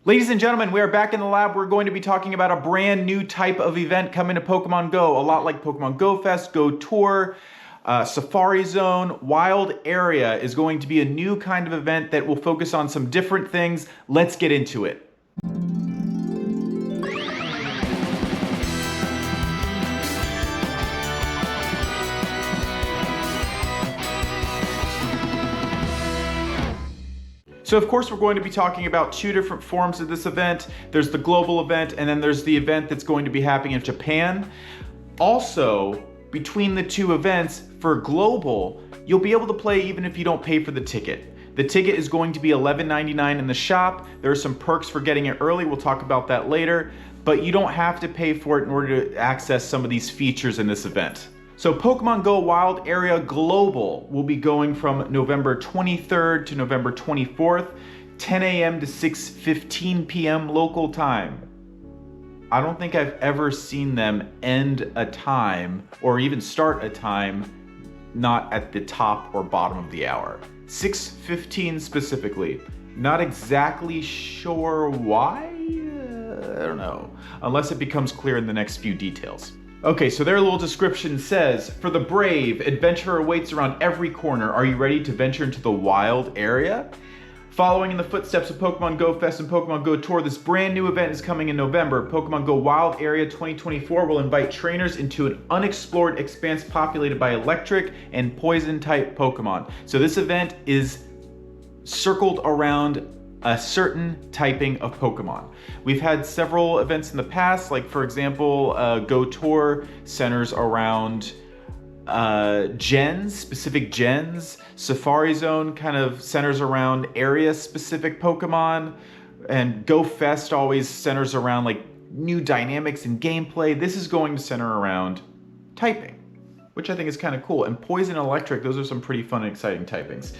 Ladies and gentlemen, we are back in the lab. We're going to be talking about a brand new type of event coming to Pokemon Go, a lot like Pokemon Go Fest, Go Tour, Safari Zone. Wild Area is going to be a new kind of event that will focus on some different things. Let's get into it. So of course we're going to be talking about two different forms of this event. There's the global event, and then there's the event that's going to be happening in Japan. Also, between the two events, for global, you'll be able to play even if you don't pay for the ticket. The ticket is going to be $11.99 in the shop. There are some perks for getting it early. We'll talk about that later, but you don't have to pay for it in order to access some of these features in this event. So Pokemon Go Wild Area Global will be going from November 23rd to November 24th, 10 a.m. to 6:15 p.m. local time. I don't think I've ever seen them end a time or even start a time not at the top or bottom of the hour. 6:15 specifically. Not exactly sure why? I don't know, unless it becomes clear in the next few details. Okay, so their little description says, for the brave, adventure awaits around every corner. Are you ready to venture into the wild area? Following in the footsteps of Pokemon Go Fest and Pokemon Go Tour, this brand new event is coming in November. Pokemon Go Wild Area 2024 will invite trainers into an unexplored expanse populated by electric and poison type Pokemon. So this event is circled around a certain typing of Pokemon. We've had several events in the past, like for example, Go Tour centers around gens, specific gens. Safari Zone kind of centers around area-specific Pokemon, and Go Fest always centers around like new dynamics and gameplay. This is going to center around typing, which I think is kind of cool. And Poison Electric, those are some pretty fun and exciting typings.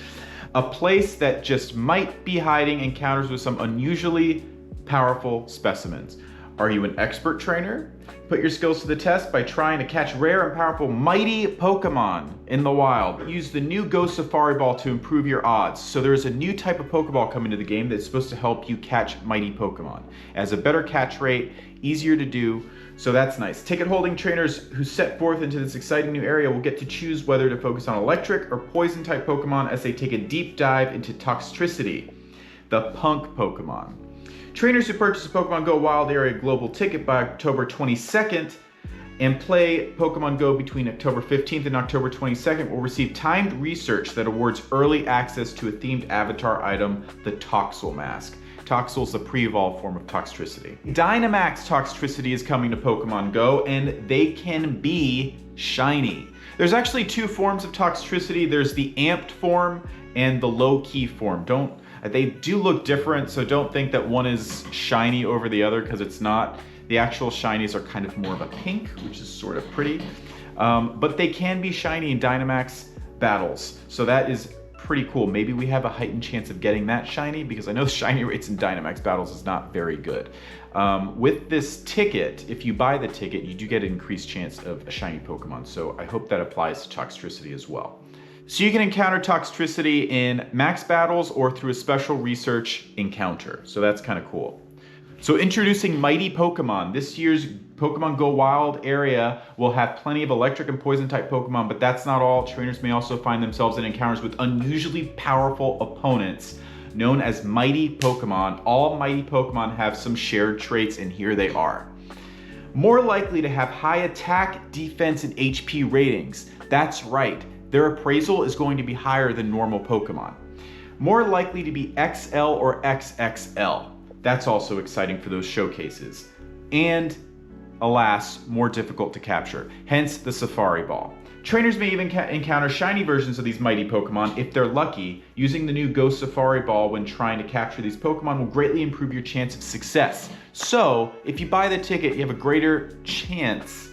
A place that just might be hiding encounters with some unusually powerful specimens. Are you an expert trainer? Put your skills to the test by trying to catch rare and powerful mighty Pokemon in the wild. Use the new Go Safari Ball to improve your odds. So there is a new type of Pokeball coming to the game that's supposed to help you catch mighty Pokemon. It has a better catch rate, easier to do, so that's nice. Ticket holding trainers who set forth into this exciting new area will get to choose whether to focus on electric or poison type Pokemon as they take a deep dive into Toxtricity, the punk Pokemon. Trainers who purchase a Pokemon Go Wild Area Global ticket by October 22nd and play Pokemon Go between October 15th and October 22nd will receive timed research that awards early access to a themed avatar item, the Toxel Mask. Toxel is a pre-evolved form of Toxtricity. Dynamax Toxtricity is coming to Pokemon Go, and they can be shiny. There's actually two forms of Toxtricity. There's the amped form and the low-key form. They do look different, so don't think that one is shiny over the other, because it's not. The actual shinies are kind of more of a pink, which is sort of pretty. But they can be shiny in Dynamax battles, so that is pretty cool. Maybe we have a heightened chance of getting that shiny, because I know the shiny rates in Dynamax battles is not very good. With this ticket, if you buy the ticket, you do get an increased chance of a shiny Pokemon, so I hope that applies to Toxtricity as well. So you can encounter Toxtricity in max battles or through a special research encounter, so that's kind of cool. So introducing mighty Pokemon. This year's Pokemon Go Wild Area will have plenty of electric and poison type Pokemon, but that's not all. Trainers may also find themselves in encounters with unusually powerful opponents known as mighty Pokemon. All mighty Pokemon have some shared traits, and here they are. More likely to have high attack, defense, and HP ratings. That's right, their appraisal is going to be higher than normal Pokemon. More likely to be XL or XXL. That's also exciting for those showcases. And alas, more difficult to capture, hence the Safari Ball. Trainers may even encounter shiny versions of these mighty Pokemon if they're lucky. Using the new Go Safari Ball when trying to capture these Pokemon will greatly improve your chance of success. So, if you buy the ticket, you have a greater chance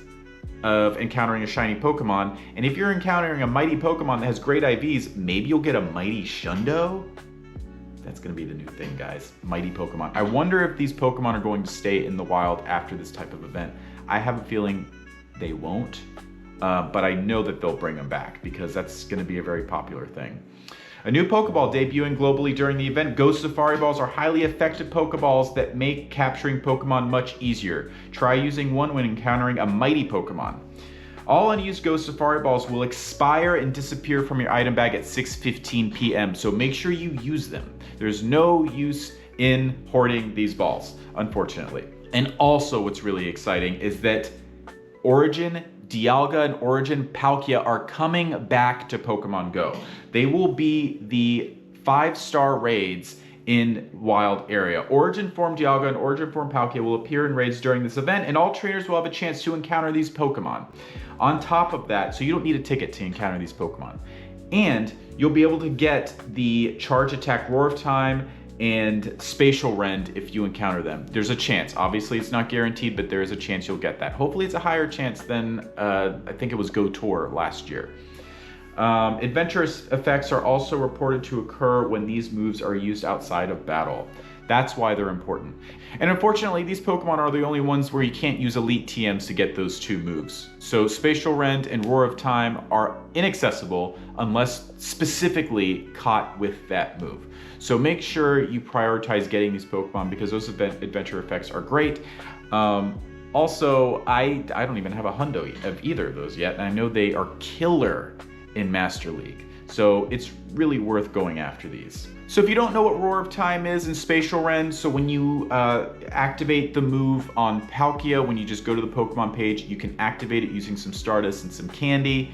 of encountering a shiny Pokemon, and if you're encountering a mighty Pokemon that has great IVs, maybe you'll get a mighty Shundo? That's gonna be the new thing, guys. Mighty Pokemon. I wonder if these Pokemon are going to stay in the wild after this type of event. I have a feeling they won't, but I know that they'll bring them back because that's gonna be a very popular thing. A new Pokeball debuting globally during the event. Ghost Safari Balls are highly effective Pokeballs that make capturing Pokemon much easier. Try using one when encountering a mighty Pokemon. All unused Ghost Safari Balls will expire and disappear from your item bag at 6:15 p.m. So make sure you use them. There's no use in hoarding these balls, unfortunately. And also what's really exciting is that Origin Dialga and Origin Palkia are coming back to Pokemon Go. They will be the 5-star raids in wild area. Origin Form Dialga and Origin Form Palkia will appear in raids during this event, and all trainers will have a chance to encounter these Pokemon. On top of that, so you don't need a ticket to encounter these Pokemon. And you'll be able to get the Charge Attack Roar of Time and Spatial Rend if you encounter them. There's a chance. Obviously, it's not guaranteed, but there is a chance you'll get that. Hopefully, it's a higher chance than, I think it was Go Tour last year. Adventurous effects are also reported to occur when these moves are used outside of battle. That's why they're important. And unfortunately, these Pokemon are the only ones where you can't use Elite TMs to get those two moves. So Spatial Rend and Roar of Time are inaccessible unless specifically caught with that move. So make sure you prioritize getting these Pokemon because those adventure effects are great. Also, I don't even have a hundo of either of those yet, and I know they are killer in Master League. So it's really worth going after these. So if you don't know what Roar of Time is and Spatial Rend, so when you activate the move on Palkia, when you just go to the Pokemon page, you can activate it using some Stardust and some candy.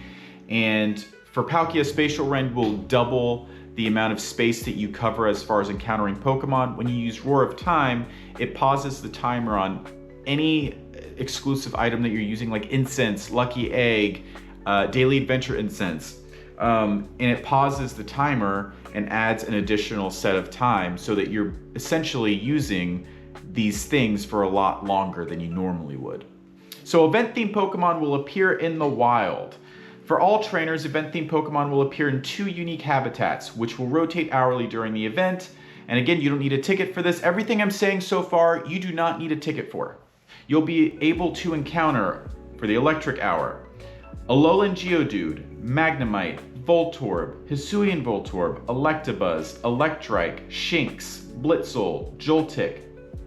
And for Palkia, Spatial Rend will double the amount of space that you cover as far as encountering Pokemon. When you use Roar of Time, it pauses the timer on any exclusive item that you're using, like Incense, Lucky Egg, Daily Adventure Incense. And it pauses the timer and adds an additional set of time so that you're essentially using these things for a lot longer than you normally would. So event-themed Pokemon will appear in the wild. For all trainers, event-themed Pokemon will appear in 2 unique habitats, which will rotate hourly during the event. And again, you don't need a ticket for this. Everything I'm saying so far, you do not need a ticket for. You'll be able to encounter, for the Electric Hour, Alolan Geodude, Magnemite, Voltorb, Hisuian Voltorb, Electabuzz, Electrike, Shinx, Blitzle, Joltik,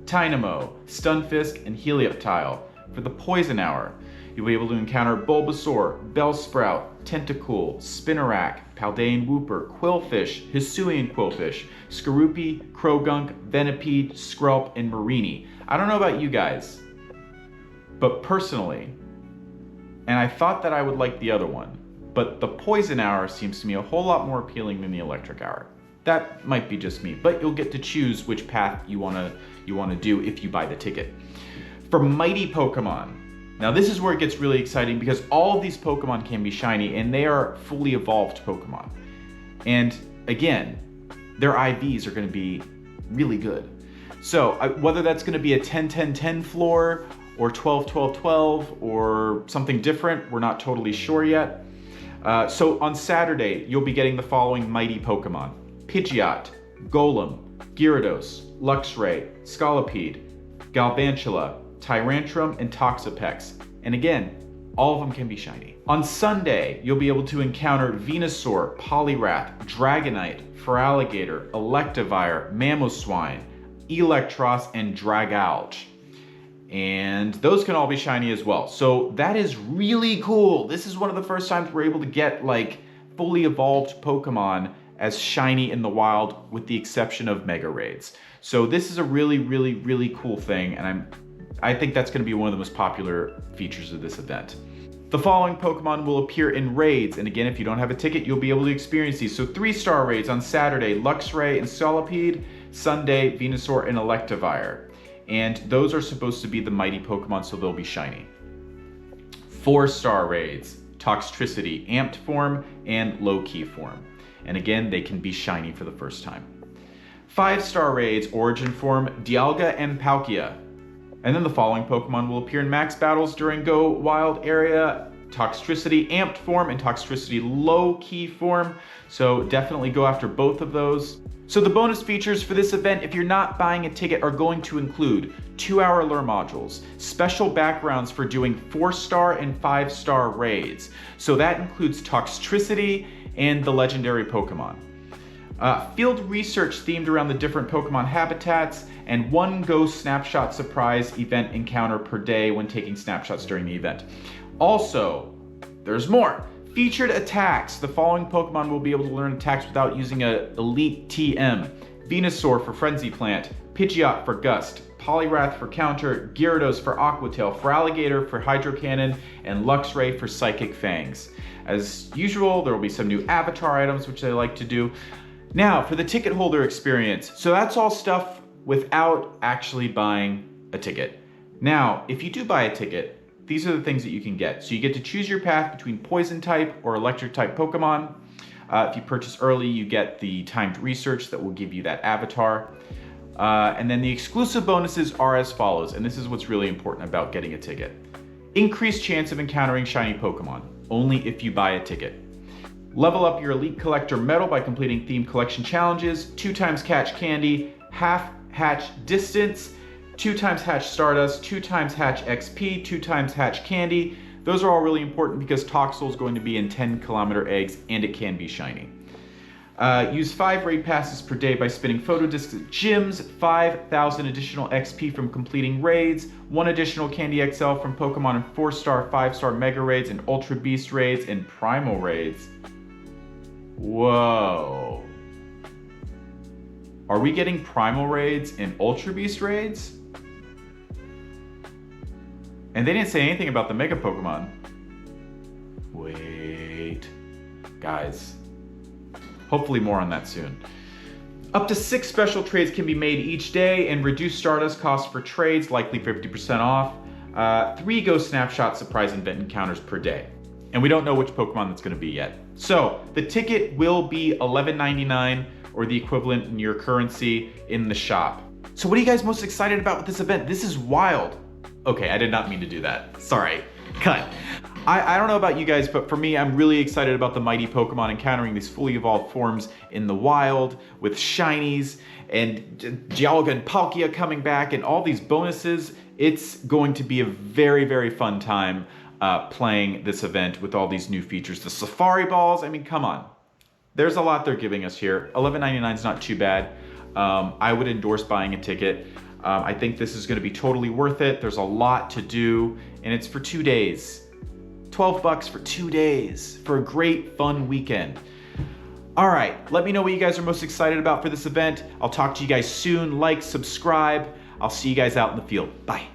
Tynamo, Stunfisk, and Helioptile. For the Poison Hour, you'll be able to encounter Bulbasaur, Bellsprout, Tentacool, Spinarak, Paldean Wooper, Quillfish, Hisuian Quillfish, Skorupi, Krogunk, Venipede, Skrelp, and Marini. I don't know about you guys, but personally, and I thought that I would like the other one, but the Poison Hour seems to me a whole lot more appealing than the Electric Hour. That might be just me, but you'll get to choose which path you wanna do if you buy the ticket. For Mighty Pokemon, now this is where it gets really exciting because all of these Pokemon can be shiny and they are fully evolved Pokemon. And again, their IVs are gonna be really good. So whether that's gonna be a 10-10-10 floor or 12-12-12 or something different, we're not totally sure yet. So on Saturday, you'll be getting the following mighty Pokemon: Pidgeot, Golem, Gyarados, Luxray, Scolipede, Galvantula, Tyrantrum, and Toxapex. And again, all of them can be shiny. On Sunday, you'll be able to encounter Venusaur, Poliwrath, Dragonite, Feraligatr, Electivire, Mamoswine, Electros, and Dragalge. And those can all be shiny as well. So that is really cool. This is one of the first times we're able to get like fully evolved Pokemon as shiny in the wild, with the exception of Mega Raids. So this is a really, really, really cool thing, and I think that's gonna be one of the most popular features of this event. The following Pokemon will appear in raids, and again, if you don't have a ticket, you'll be able to experience these. So 3-star raids on Saturday: Luxray and Scolipede, Sunday, Venusaur and Electivire. And those are supposed to be the mighty Pokemon, so they'll be shiny. 4-star raids: Toxtricity, Amped Form, and Low-Key Form. And again, they can be shiny for the first time. 5-star raids: Origin Form, Dialga, and Palkia. And then the following Pokemon will appear in max battles during Go Wild Area: Toxtricity Amped Form and Toxtricity Low-Key Form. So definitely go after both of those. So the bonus features for this event, if you're not buying a ticket, are going to include 2-hour lure modules, special backgrounds for doing 4-star and 5-star raids. So that includes Toxtricity and the legendary Pokemon. Field research themed around the different Pokemon habitats, and 1 Go Snapshot surprise event encounter per day when taking snapshots during the event. Also, there's more. Featured attacks. The following Pokemon will be able to learn attacks without using an Elite TM. Venusaur for Frenzy Plant, Pidgeot for Gust, Poliwrath for Counter, Gyarados for Aqua Tail, Feraligatr for Hydro Cannon, and Luxray for Psychic Fangs. As usual, there will be some new avatar items which they like to do. Now, for the ticket holder experience. So that's all stuff without actually buying a ticket. Now, if you do buy a ticket, these are the things that you can get. So you get to choose your path between Poison type or Electric type Pokemon. If you purchase early, you get the timed research that will give you that avatar. And then the exclusive bonuses are as follows, and this is what's really important about getting a ticket. Increased chance of encountering shiny Pokemon, only if you buy a ticket. Level up your Elite Collector medal by completing themed collection challenges, 2 times catch candy, half hatch distance, 2 times hatch Stardust, 2 times hatch XP, 2 times hatch candy. Those are all really important because Toxel is going to be in 10-kilometer eggs and it can be shiny. Use 5 raid passes per day by spinning photo discs at gyms, 5,000 additional XP from completing raids, 1 additional Candy XL from Pokemon in 4-star, 5-star Mega Raids and Ultra Beast Raids and Primal Raids. Whoa. Are we getting Primal Raids and Ultra Beast Raids? And they didn't say anything about the Mega Pokemon. Wait. Guys. Hopefully more on that soon. Up to 6 special trades can be made each day, and reduced Stardust costs for trades, likely 50% off. 3 Go Snapshot surprise event encounters per day. And we don't know which Pokemon that's going to be yet. So the ticket will be $11.99 or the equivalent in your currency in the shop. So what are you guys most excited about with this event? This is wild. Okay, I did not mean to do that. Sorry. Cut. I don't know about you guys, but for me, I'm really excited about the mighty Pokemon encountering these fully evolved forms in the wild with shinies and Dialga and Palkia coming back and all these bonuses. It's going to be a very, very fun time playing this event with all these new features. The Safari Balls, I mean, come on. There's a lot they're giving us here. $11.99 is not too bad. I would endorse buying a ticket. I think this is going to be totally worth it. There's a lot to do, and it's for 2 days. $12 for 2 days for a great fun weekend. All right, let me know what you guys are most excited about for this event. I'll talk to you guys soon. Like, subscribe. I'll see you guys out in the field. Bye.